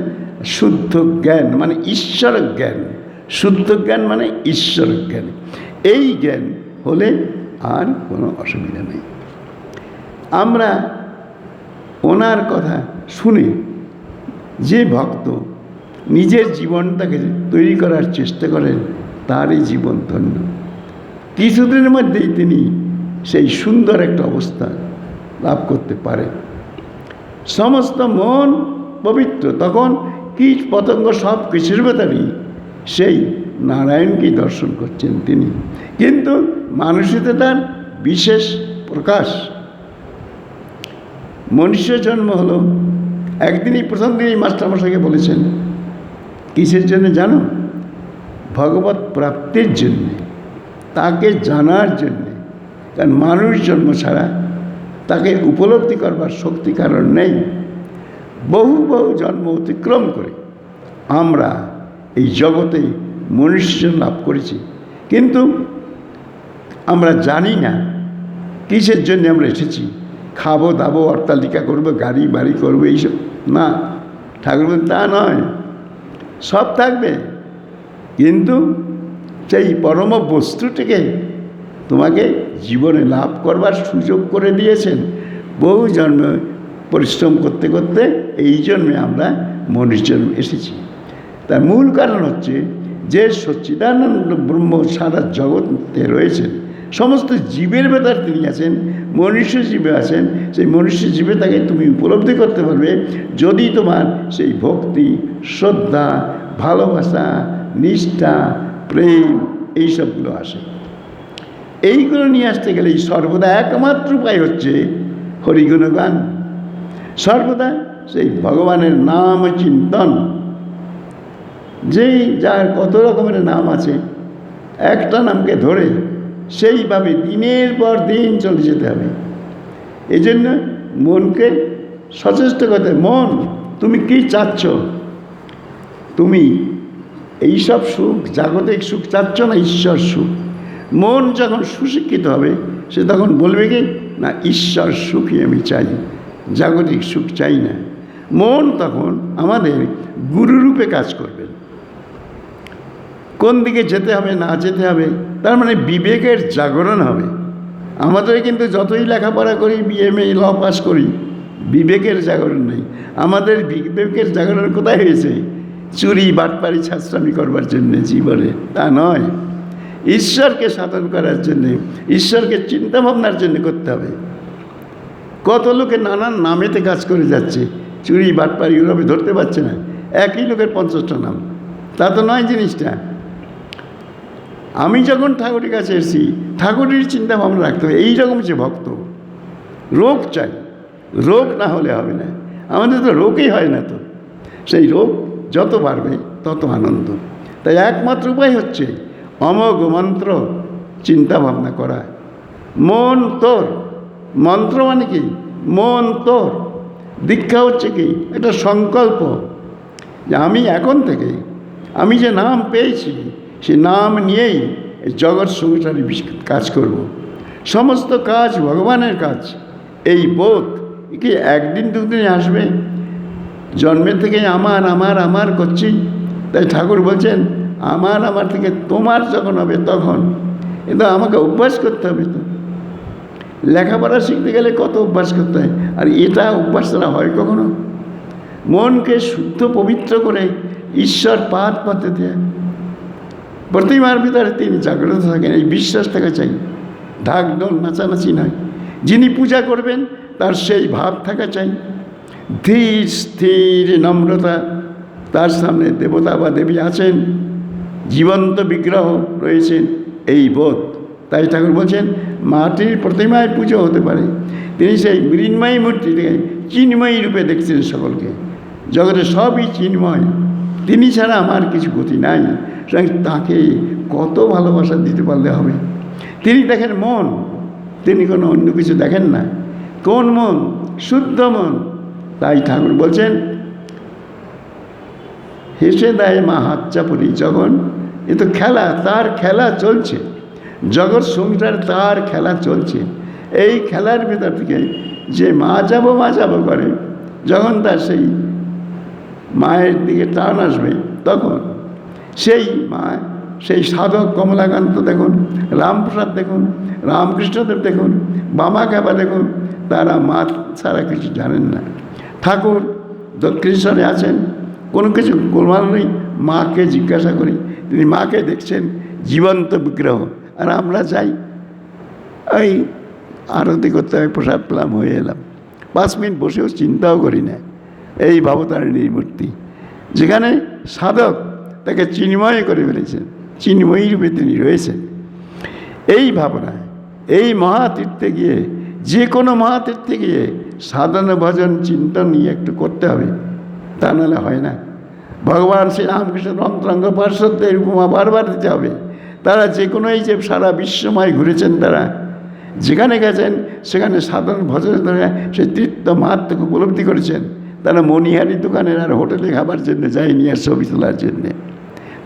শুদ্ধ জ্ঞান মানে ঈশ্বর জ্ঞান। শুদ্ধ জ্ঞান মানে ঈশ্বর জ্ঞান। এই জ্ঞান হলে আর কোনো অসুবিধা নেই। আমরা ওনার কথা শুনে যে ভক্ত নিজের জীবনটাকে তৈরি করার চেষ্টা করেন, তারই জীবন ধন্য। কিছুদিনের মধ্যেই তিনি সেই সুন্দর একটা অবস্থা লাভ করতে পারেন। সমস্ত মন পবিত্র, তখন কীট পতঙ্গ সব কিছুর ভেতরেই সেই নারায়ণকে দর্শন করছেন তিনি। কিন্তু মানুষেতে তার বিশেষ প্রকাশ। মনুষ্য জন্ম হলো, একদিনই প্রথম দিনই মাস্টারমশাইকে বলেছেন কিসের জন্য জানো? ভগবত প্রাপ্তির জন্যে, তাকে জানার জন্যে। কারণ মানুষ জন্ম ছাড়া তাকে উপলব্ধি করবার শক্তি কারণ নেই। বহু বহু জন্ম অতিক্রম করে আমরা এই জগতে মনুষ্য লাভ করেছি, কিন্তু আমরা জানি না কিসের জন্য আমরা এসেছি। খাবো দাবো, অট্টালিকা করবো, গাড়ি বাড়ি করবো, এইসব না। ঠাকুর বলেন তা নয়, সব থাকবে, কিন্তু সেই পরম বস্তুটিকে তোমাকে জীবনে লাভ করবার সুযোগ করে দিয়েছেন। বহু জন্মে পরিশ্রম করতে করতে এই জন্মে আমরা মনুষ্য জন্মে এসেছি। তার মূল কারণ হচ্ছে যে সচ্চিদানন্দ ব্রহ্ম সারা জগতে রয়েছেন, সমস্ত জীবের ভেতর তিনি আছেন, মনুষ্য জীবে আছেন। সেই মনুষ্য জীবে তাকে তুমি উপলব্ধি করতে পারবে যদি তোমার সেই ভক্তি, শ্রদ্ধা, ভালোবাসা, নিষ্ঠা, প্রেম এইসবগুলো আসে। এইগুলো নিয়ে আসতে গেলে সর্বদা একমাত্র উপায় হচ্ছে হরিগুণগান। সর্বদা সেই ভগবানের নাম চিন্তন। যেই যার কত রকমের নাম আছে, একটা নামকে ধরে সেইভাবে দিনের পর দিন চলে যেতে হবে। এই জন্য মনকে সচেষ্ট করতে, মন তুমি কি চাচ্ছ? তুমি এইসব সুখ, জাগতিক সুখ চাচ্ছ না, ঈশ্বর সুখ। মন যখন সুশিক্ষিত হবে সে তখন বলবে কি না, ঈশ্বর সুখই আমি চাই, জাগতিক সুখ চাই না। মন তখন আমাদের গুরুরূপে কাজ করবে। কোন দিকে যেতে হবে না যেতে হবে তার মানে বিবেকের জাগরণ হবে। আমাদের কিন্তু যতই লেখাপড়া করি, বিএমএ ল পাস করি, বিবেকের জাগরণ নেই। আমাদের বিবেকের জাগরণ কোথায় হয়েছে? চুরি, বাটপারি, ছাত্রামি করবার জন্যে জীবনে, তা নয়। ঈশ্বরকে সাধন করার জন্যে, ঈশ্বরকে চিন্তা ভাবনার জন্য করতে হবে। কত লোকে নানান নামেতে কাজ করে যাচ্ছে, চুরি, বাটপারি ওভাবে ধরতে পারছে না। একই লোকের 50টা নাম, তা তো নয় জিনিসটা। আমি যখন ঠাকুরের কাছে এসেছি, ঠাকুরের চিন্তা ভাবনা রাখতে হবে। এইরকম যে ভক্ত, রোগ চাই, রোগ না হলে হবে না। আমাদের তো রোগই হয় না, তো সেই রোগ যত বাড়বে তত আনন্দ। তাই একমাত্র উপায় হচ্ছে অমোঘ মন্ত্র চিন্তা ভাবনা করা। মন তোর, মন্ত্র মানে কি? মন তোর। দীক্ষা হচ্ছে কি? একটা সংকল্প যে আমি এখন থেকে আমি যে নাম পেয়েছি সে নাম নিয়েই জগৎ সংসারে কাজ করব। সমস্ত কাজ ভগবানের কাজ। এই বোধ কি একদিন দুদিনে আসবে? জন্মের থেকে আমার আমার আমার করছি। তাই ঠাকুর বলছেন আমার আমার থেকে তোমার যখন হবে তখন। কিন্তু আমাকে অভ্যাস করতে হবে। তো লেখাপড়া শিখতে গেলে কত অভ্যাস করতে হয়, আর এটা অভ্যাস দ্বারা হয় কখনো? মনকে শুদ্ধ পবিত্র করে ঈশ্বর পাত পাতে দেয়। প্রতিমার ভিতরে তিনি জাগ্রত থাকেন, এই বিশ্বাস থাকা চাই। ঢাক ঢোল নাচানাচি নয়। যিনি পূজা করবেন তার সেই ভাব থাকা চাই। ধীর স্থির নম্রতা, তার সামনে দেবতা বা দেবী আছেন, জীবন্ত বিগ্রহ রয়েছেন, এই বোধ। তাই ঠাকুর বলছেন মাটির প্রতিমায় পুজো হতে পারে, তিনি সেই মৃন্ময়ী মূর্তিকে চিন্ময়ী রূপে দেখছেন সকলকে। জগতে সবই চিন্ময়, তিনি ছাড়া আমার কিছু গতি নাই। সুতরাং তাকে কত ভালোবাসা দিতে পারলে হবে। তিনি দেখেন মন, তিনি কোনো অন্য কিছু দেখেন না। কোন মন? শুদ্ধ মন। তাই ঠাকুর বলছেন হেসে দেয় মা হাত চাপুরি যখন। এ তো খেলা, তার খেলা চলছে, জগৎ সংসার তার খেলা চলছে। এই খেলার ভেতর থেকে যে মা যাবো করে, যখন তার সেই মায়ের দিকে টান আসবে তখন সেই মা, সেই সাধক কমলাকান্ত দেখুন, রামপ্রসাদ দেখুন, রামকৃষ্ণদেব দেখুন, বামা কাবা দেখুন, তারা মা ছাড়া কিছু জানেন না। ঠাকুর দক্ষিণেশ্বরে আছেন, কোনো কিছু গোলমাল নেই, মাকে জিজ্ঞাসা করি, তিনি মাকে দেখছেন জীবন্ত বিগ্রহ। আর আমরা যাই ওই আরতি করতে হয়, প্রসাদ পেলাম, হয়ে এলাম, 5 মিনিট বসেও চিন্তাও করি না। এই ভবতারিণীর মূর্তি, যেখানে সাধক তাকে চিন্ময় করে ফেলেছেন, চিন্ময়ী রূপে তিনি রয়েছেন। এই ভাবনা, এই মহাতীর্থে গিয়ে, যে কোনো মহাতীর্থে গিয়ে সাধন ভজন চিন্তন নিয়ে একটু করতে হবে, তা নাহলে হয় না। ভগবান শ্রী রামকৃষ্ণ অন্তরঙ্গ পার্শ্বদের উপমা বারবার দিতে হবে। তারা যে কোনো, এই যে সারা বিশ্বময় ঘুরেছেন, তারা যেখানে গেছেন সেখানে সাধন ভজনের দ্বারা সেই তীর্থ মাহাত্ম্যকে উপলব্ধি করেছেন। তারা মণিহারি দোকানের আর হোটেলে খাবার জন্য যায়নি, আর ছবি তোলার জন্যে।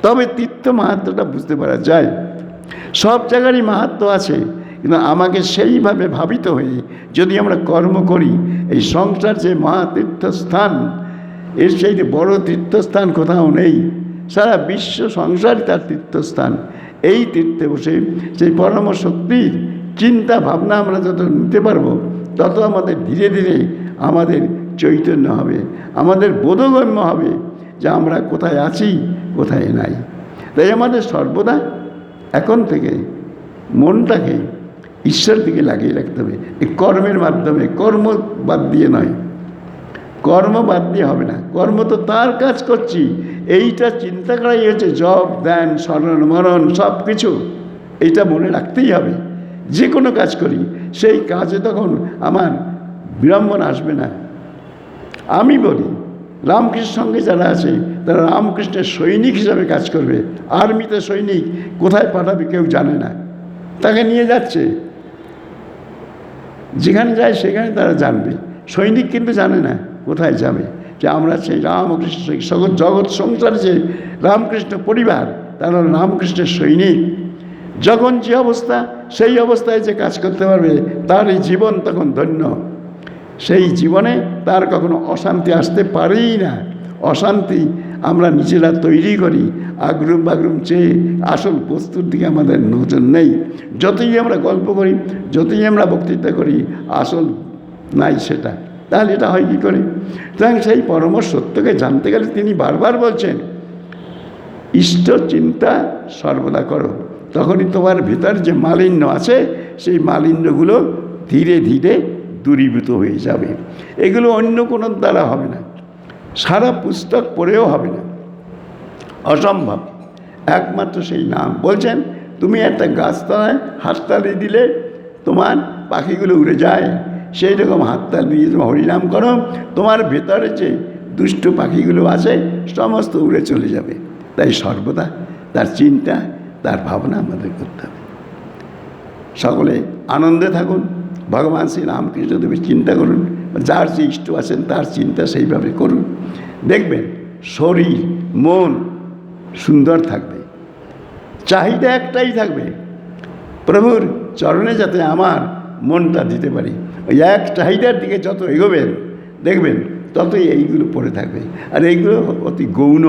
তবে তীর্থ মাহাত্ম্যটা বুঝতে পারা যায়। সব জায়গারই মাহাত্ম্য আছে, কিন্তু আমাকে সেইভাবে ভাবিত হয়ে যদি আমরা কর্ম করি, এই সংসার যে মহাতীর্থস্থান, এর সেই বড় তীর্থস্থান কোথাও নেই। সারা বিশ্ব সংসারই তার তীর্থস্থান। এই তীর্থে বসে সেই পরম শক্তির চিন্তা ভাবনা আমরা যত নিতে পারবো, তত আমাদের ধীরে ধীরে আমাদের চৈতন্য হবে, আমাদের বোধগম্য হবে যে আমরা কোথায় আছি, কোথায় নাই। তাই আমাদের সর্বদা এখন থেকে মনটাকে ঈশ্বর দিকে লাগিয়ে রাখতে হবে, এই কর্মের মাধ্যমে। কর্ম বাদ দিয়ে নয়, কর্ম বাদ দিয়ে হবে না। কর্ম তো তার কাজ করছি, এইটা চিন্তা করাই হচ্ছে জপ, ধ্যান, স্মরণ, মরণ, সব কিছু এইটা মনে রাখতেই হবে। যে কোনো কাজ করি সেই কাজে তখন আমার বিড়ম্বনা আসবে না। আমি বলি রামকৃষ্ণের সঙ্গে যারা আছে তারা রামকৃষ্ণের সৈনিক হিসাবে কাজ করবে। আর্মিতে সৈনিক কোথায় পাঠাবে কেউ জানে না, তাকে নিয়ে যাচ্ছে, যেখানে যায় সেখানে তারা জানবে। সৈনিক কিন্তু জানে না কোথায় যাবে। যে আমরা সেই রামকৃষ্ণ জগৎ সংসারে যে রামকৃষ্ণ পরিবার, তারা রামকৃষ্ণের সৈনিক। যখন যে অবস্থা, সেই অবস্থায় যে কাজ করতে পারবে তার এই জীবন তখন ধন্য। সেই জীবনে তার কখনো অশান্তি আসতে পারেই না। অশান্তি আমরা নিজেরা তৈরি করি, আগ্রুম বাগ্রুম চেয়ে আসল বস্তুর দিকে আমাদের নজর নেই। যতই আমরা গল্প করি, যতই আমরা বক্তৃতা করি, আসল নাই সেটা। তাহলে এটা হয় কী করে? সুতরাং সেই পরম সত্যকে জানতে গেলে তিনি বারবার বলছেন, ইষ্ট চিন্তা সর্বদা করো, তখনই তোমার ভিতর যে মালিন্য আছে সেই মালিন্যগুলো ধীরে ধীরে দূরীভূত হয়ে যাবে। এগুলো অন্য কোনো দ্বারা হবে না, সারা পুস্তক পড়েও হবে না, অসম্ভব। একমাত্র সেই নাম। বলছেন তুমি একটা গাছতলায় হাততালি দিলে তোমার পাখিগুলো উড়ে যায়, সেই রকম হাততালি দিয়ে তুমি হরিনাম করো, তোমার ভেতরে যে দুষ্ট পাখিগুলো আছে সমস্ত উড়ে চলে যাবে। তাই সর্বদা তার চিন্তা, তার ভাবনা আমাদের করতে হবে। সকলে আনন্দে থাকুন, ভগবান শ্রী রামকৃষ্ণদেবের চিন্তা করুন, যার যে ইষ্ট আছেন তার চিন্তা সেইভাবে করুন। দেখবেন শরীর মন সুন্দর থাকবে। চাহিদা একটাই থাকবে, প্রভুর চরণে যাতে আমার মনটা দিতে পারি। ওই এক চাহিদার দিকে যত এগোবেন দেখবেন ততই এইগুলো পড়ে থাকবে। আর এইগুলো অতি গৌণ,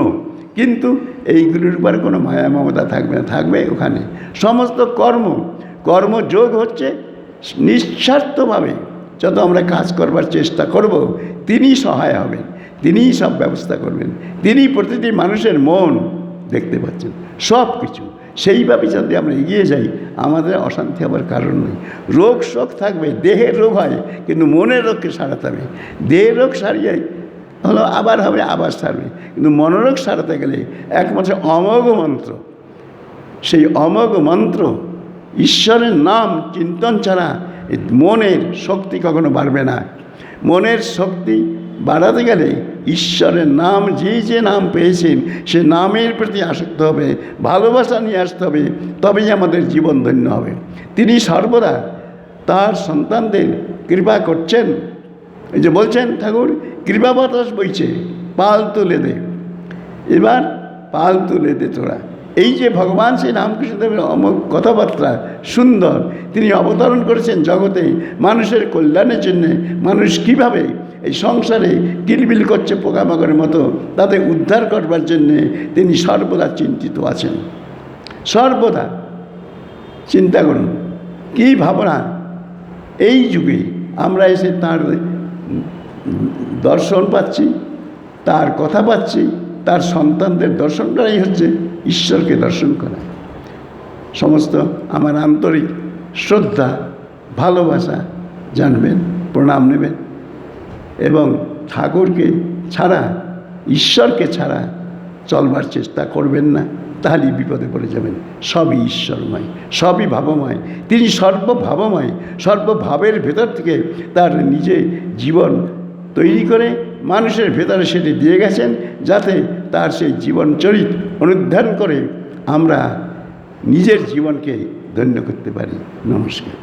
কিন্তু এইগুলোর উপর কোনো মায়া মমতা থাকবে না। থাকবে ওখানে সমস্ত কর্মযোগ হচ্ছে নিঃস্বার্থভাবে যত আমরা কাজ করবার চেষ্টা করব, তিনি সহায় হবেন, তিনিই সব ব্যবস্থা করবেন। তিনি প্রতিটি মানুষের মন দেখতে পাচ্ছেন, সব কিছু। সেইভাবে যদি আমরা এগিয়ে যাই আমাদের অশান্তি হবার কারণ নেই। রোগ শোক থাকবে, দেহের রোগ হয়, কিন্তু মনের রোগকে সারাতে হবে। দেহের রোগ সারিয়ে হলো আবার হবে, আবার সারবে, কিন্তু মনোরোগ সারাতে গেলে একমাত্র অমোঘ মন্ত্র, সেই অমোঘ মন্ত্র ঈশ্বরের নাম চিন্তন ছাড়া মনের শক্তি কখনো বাড়বে না। মনের শক্তি বাড়াতে গেলে ঈশ্বরের নাম, যে নাম পেয়েছেন সে নামের প্রতি আসক্ত হবে, ভালোবাসা নিয়ে আসতে হবে, তবেই আমাদের জীবন ধন্য হবে। তিনি সর্বদা তার সন্তানদের কৃপা করছেন। এই যে বলছেন ঠাকুর, কৃপা বাতাস বইছে পাল তুলে দে, এবার পাল তুলে দে তোরা। এই যে ভগবান শ্রী রামকৃষ্ণদেবের অমোঘ কথাবার্তা সুন্দর, তিনি অবতরণ করেছেন জগতে মানুষের কল্যাণের জন্যে। মানুষ কীভাবে এই সংসারে কিলবিল করছে পোকামাকড়ের মতো, তাদের উদ্ধার করবার জন্যে তিনি সর্বদা চিন্তিত আছেন। সর্বদা চিন্তা করুন কী ভাবনা। এই যুগে আমরা এসে তার দর্শন পাচ্ছি, তার কথা পাচ্ছি, তার সন্তানদের দর্শন করাই হচ্ছে ঈশ্বরকে দর্শন করা। সমস্ত আমার আন্তরিক শ্রদ্ধা ভালোবাসা জানবেন, প্রণাম নেবেন, এবং ঠাকুরকে ছাড়া, ঈশ্বরকে ছাড়া চলবার চেষ্টা করবেন না, তাহলেই বিপদে পড়ে যাবেন। সবই ঈশ্বরময়, সবই ভাবময়। তিনি সর্বভাবময়, সর্বভাবের ভেতর থেকে তার নিজে জীবন তৈরি করে মানুষের ভেতরে সেটি দিয়ে গেছেন, যাতে তার সেই জীবন চরিত অনুধ্যান করে আমরা নিজের জীবনকে ধন্য করতে পারি। নমস্কার।